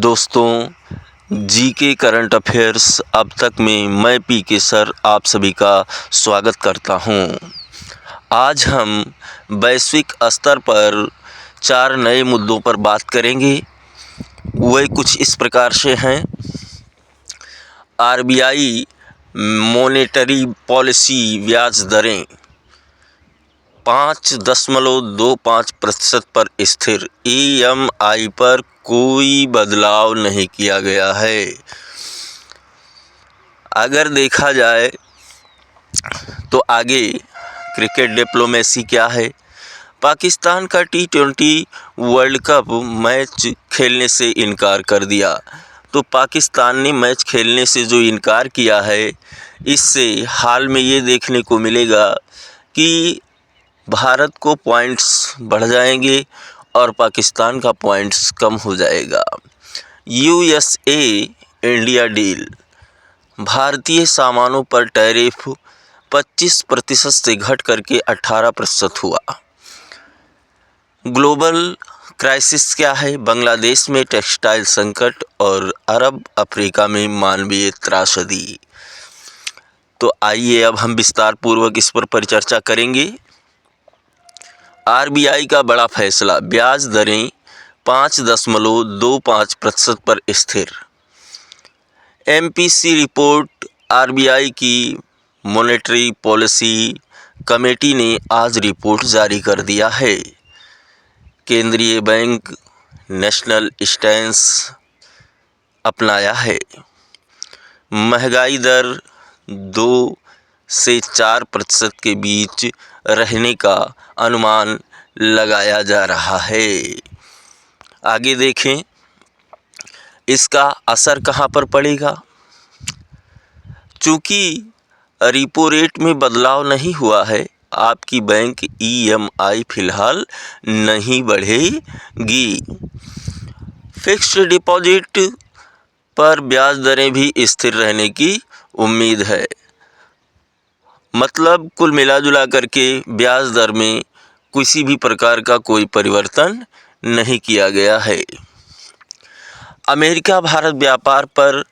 दोस्तों, GK current affairs अब तक में मैं पीके सर आप सभी का स्वागत करता हूं। आज हम वैश्विक स्तर पर 4 नए मुद्दों पर बात करेंगे। वे कुछ इस प्रकार से हैं। आरबीआई मॉनेटरी पॉलिसी ब्याज दरें 5.25% पर स्थिर। EMI पर कोई बदलाव नहीं किया गया है। अगर देखा जाए तो आगे क्रिकेट डिप्लोमेसी क्या है। पाकिस्तान का T20 वर्ल्ड कप मैच खेलने से इनकार कर दिया। तो पाकिस्तान ने मैच खेलने से जो इनकार किया है, इससे हाल में ये देखने को मिलेगा कि भारत को पॉइंट्स बढ़ जाएंगे और पाकिस्तान का पॉइंट्स कम हो जाएगा। USA इंडिया डील, भारतीय सामानों पर टैरिफ 25% से घट करके 18% हुआ। ग्लोबल क्राइसिस क्या है। बांग्लादेश में टेक्सटाइल संकट और अरब अफ्रीका में मानवीय त्रासदी। तो आइए अब हम विस्तार पूर्वक इस पर परिचर्चा करेंगे। आरबीआई का बड़ा फैसला, ब्याज दरें 5.25% पर स्थिर। MPC रिपोर्ट, आरबीआई की मॉनेटरी पॉलिसी कमेटी ने आज रिपोर्ट जारी कर दिया है। केंद्रीय बैंक नेशनल स्टैंस अपनाया है। महंगाई दर 2 से 4% के बीच रहने का अनुमान लगाया जा रहा है। आगे देखें इसका असर कहां पर पड़ेगा। चूँकि रेपो रेट में बदलाव नहीं हुआ है, आपकी बैंक EMI फिलहाल नहीं बढ़ेगी। फिक्स्ड डिपॉजिट पर ब्याज दरें भी स्थिर रहने की उम्मीद है। मतलब कुल मिला करके ब्याज दर में किसी भी प्रकार का कोई परिवर्तन नहीं किया गया है। अमेरिका भारत व्यापार पर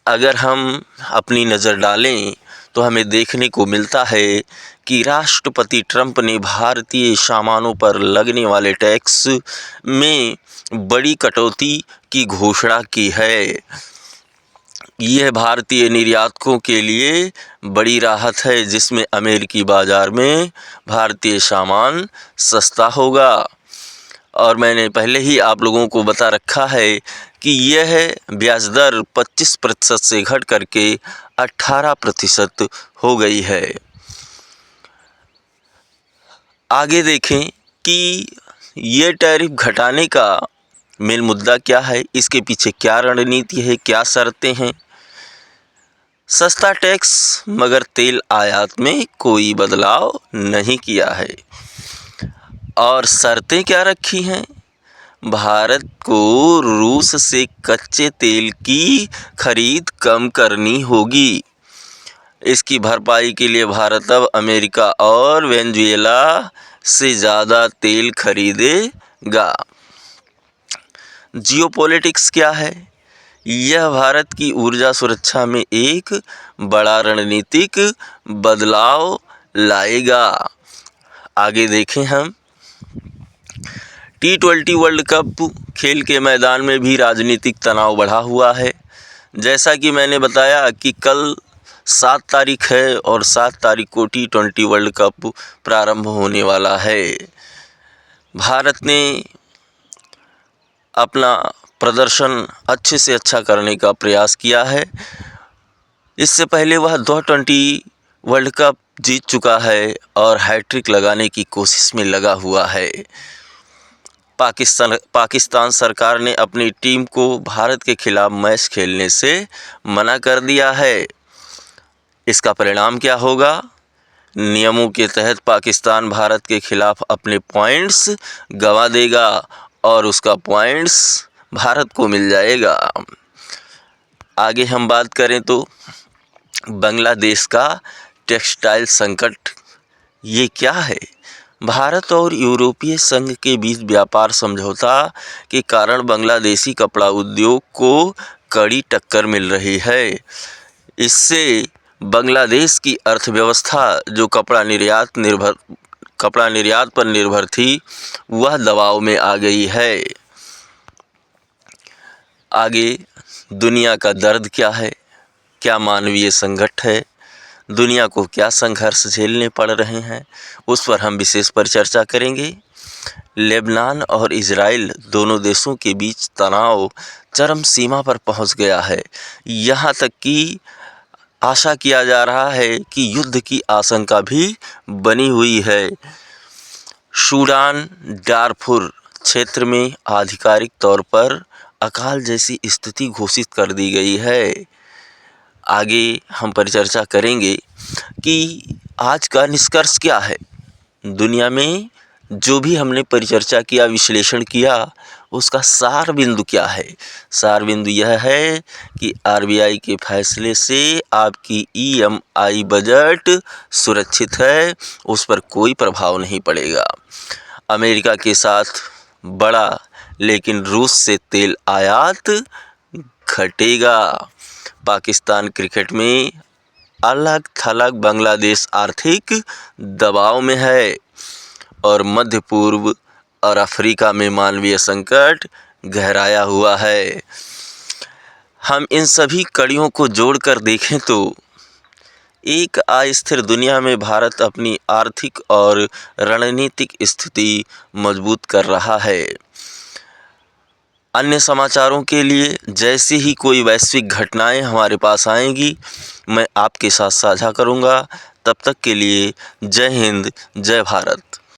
अगर हम अपनी नज़र डालें तो हमें देखने को मिलता है कि राष्ट्रपति ट्रंप ने भारतीय सामानों पर लगने वाले टैक्स में बड़ी कटौती की घोषणा की है। यह भारतीय निर्यातकों के लिए बड़ी राहत है, जिसमें अमेरिकी बाज़ार में भारतीय सामान सस्ता होगा। और मैंने पहले ही आप लोगों को बता रखा है कि यह ब्याज दर 25% से घट करके 18% हो गई है। आगे देखें कि ये टैरिफ घटाने का मेन मुद्दा क्या है, इसके पीछे क्या रणनीति है, क्या शर्तें हैं। सस्ता टैक्स मगर तेल आयात में कोई बदलाव नहीं किया है। और शर्तें क्या रखी हैं। भारत को रूस से कच्चे तेल की खरीद कम करनी होगी। इसकी भरपाई के लिए भारत अब अमेरिका और वेनेजुएला से ज़्यादा तेल खरीदेगा। जियोपॉलिटिक्स क्या है। यह भारत की ऊर्जा सुरक्षा में एक बड़ा रणनीतिक बदलाव लाएगा। आगे देखें हम T20 वर्ल्ड कप खेल के मैदान में भी राजनीतिक तनाव बढ़ा हुआ है। जैसा कि मैंने बताया कि कल 7 तारीख है और 7 तारीख को T20 वर्ल्ड कप प्रारंभ होने वाला है। भारत ने अपना प्रदर्शन अच्छे से अच्छा करने का प्रयास किया है। इससे पहले वह 2020 वर्ल्ड कप जीत चुका है और हैट्रिक लगाने की कोशिश में लगा हुआ है। पाकिस्तान सरकार ने अपनी टीम को भारत के खिलाफ मैच खेलने से मना कर दिया है। इसका परिणाम क्या होगा। नियमों के तहत पाकिस्तान भारत के खिलाफ अपने पॉइंट्स गंवा देगा और उसका पॉइंट्स भारत को मिल जाएगा। आगे हम बात करें तो बांग्लादेश का टेक्सटाइल संकट ये क्या है। भारत और यूरोपीय संघ के बीच व्यापार समझौता के कारण बांग्लादेशी कपड़ा उद्योग को कड़ी टक्कर मिल रही है। इससे बांग्लादेश की अर्थव्यवस्था जो कपड़ा निर्यात पर निर्भर थी, वह दबाव में आ गई है। आगे दुनिया का दर्द क्या है, क्या मानवीय संकट है, दुनिया को क्या संघर्ष झेलने पड़ रहे हैं, उस पर हम विशेष पर चर्चा करेंगे। लेबनान और इजराइल दोनों देशों के बीच तनाव चरम सीमा पर पहुंच गया है। यहाँ तक कि आशा किया जा रहा है कि युद्ध की आशंका भी बनी हुई है। सूडान डारफुर क्षेत्र में आधिकारिक तौर पर अकाल जैसी स्थिति घोषित कर दी गई है। आगे हम परिचर्चा करेंगे कि आज का निष्कर्ष क्या है। दुनिया में जो भी हमने परिचर्चा किया, विश्लेषण किया, उसका सार बिंदु क्या है। सार बिंदु यह है कि आरबीआई के फैसले से आपकी ईएमआई बजट सुरक्षित है, उस पर कोई प्रभाव नहीं पड़ेगा। अमेरिका के साथ बढ़ा लेकिन रूस से तेल आयात घटेगा। पाकिस्तान क्रिकेट में अलग थलग बांग्लादेश आर्थिक दबाव में है और मध्य पूर्व और अफ्रीका में मानवीय संकट गहराया हुआ है। हम इन सभी कड़ियों को जोड़कर देखें तो एक अस्थिर दुनिया में भारत अपनी आर्थिक और रणनीतिक स्थिति मजबूत कर रहा है। अन्य समाचारों के लिए जैसे ही कोई वैश्विक घटनाएं हमारे पास आएंगी, मैं आपके साथ साझा करूंगा। तब तक के लिए जय हिंद, जय भारत।